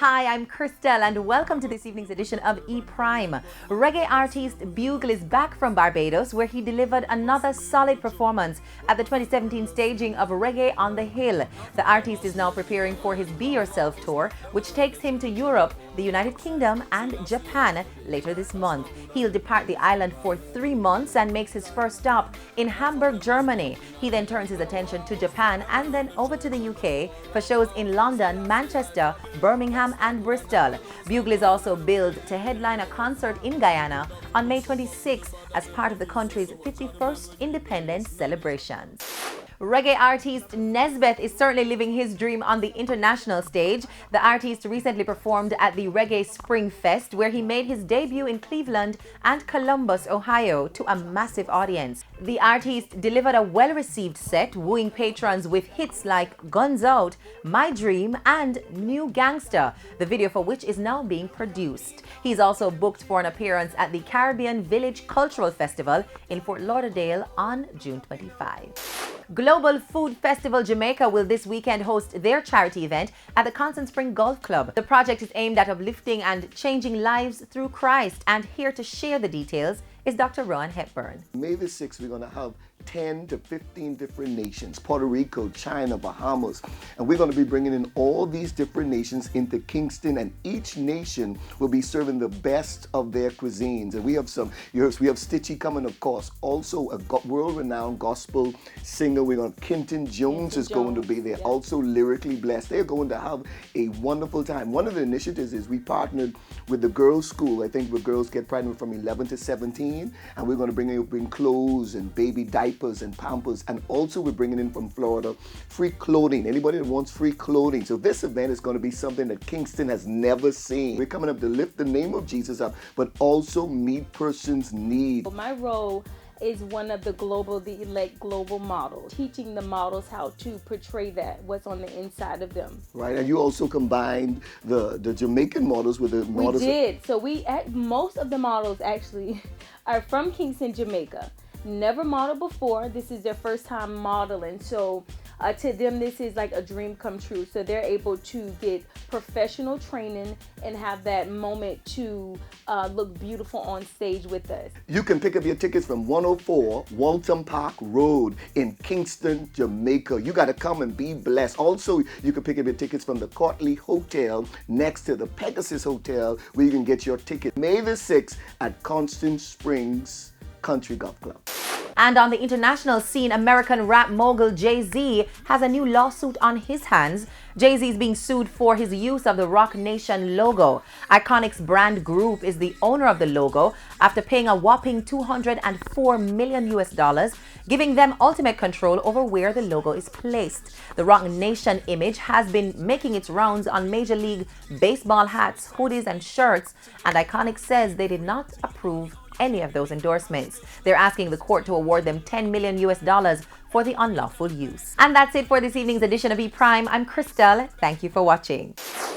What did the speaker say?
Hi, I'm Christelle and welcome to this evening's edition of E-Prime. Reggae artist Bugle is back from Barbados, where he delivered another solid performance at the 2017 staging of Reggae on the Hill. The artist is now preparing for his Be Yourself tour, which takes him to Europe, the United Kingdom and Japan later this month. He'll depart the island for 3 months and makes his first stop in Hamburg, Germany. He then turns his attention to Japan and then over to the UK for shows in London, Manchester, Birmingham and Bristol. Bugle is also billed to headline a concert in Guyana on May 26 as part of the country's 51st independence celebrations. Reggae artist Nesbeth is certainly living his dream on the international stage. The artist recently performed at the Reggae Spring Fest, where he made his debut in Cleveland and Columbus, Ohio, to a massive audience. The artist delivered a well-received set, wooing patrons with hits like Guns Out, My Dream and New Gangsta, the video for which is now being produced. He's also booked for an appearance at the Caribbean Village Cultural Festival in Fort Lauderdale on June 25. Global Food Festival Jamaica will this weekend host their charity event at the Constant Spring Golf Club. The project is aimed at uplifting and changing lives through Christ, and here to share the details is Dr. Rowan Hepburn. May the 6th, we're going to have 10 to 15 different nations, Puerto Rico, China, Bahamas, and we're going to be bringing in all these different nations into Kingston, and each nation will be serving the best of their cuisines. And we have we have Stitchy coming, of course, also a world-renowned gospel singer. We're going to, Kenton Jones is going to be there, also lyrically blessed. They're going to have a wonderful time. One of the initiatives is we partnered with the girls' school, I think, where girls get pregnant from 11 to 17, and we're going to bring clothes and baby diapers and Pampers, and also we're bringing in from Florida free clothing. Anybody that wants free clothing. So this event is going to be something that Kingston has never seen. We're coming up to lift the name of Jesus up, but also meet persons' need. My role is one of the elect global models, teaching the models how to portray what's on the inside of them. Right, and you also combined the Jamaican models with the models. We did. So most of the models actually are from Kingston, Jamaica. Never modeled before. This is their first time modeling. So to them, this is like a dream come true. So they're able to get professional training and have that moment to look beautiful on stage with us. You can pick up your tickets from 104 Waltham Park Road in Kingston, Jamaica. You got to come and be blessed. Also, you can pick up your tickets from the Courtly Hotel next to the Pegasus Hotel, where you can get your ticket May the 6th at Constant Springs Country Golf Club. And on the international scene, American rap mogul Jay-Z has a new lawsuit on his hands. Jay-Z is being sued for his use of the Rock Nation logo. Iconic's brand group is the owner of the logo after paying a whopping $204 million, giving them ultimate control over where the logo is placed. The Rock Nation image has been making its rounds on Major League Baseball hats, hoodies and shirts, and Iconic says they did not approve any of those endorsements. They're asking the court to award them $10 million for the unlawful use. And that's it for this evening's edition of E-Prime. I'm Christelle. Thank you for watching.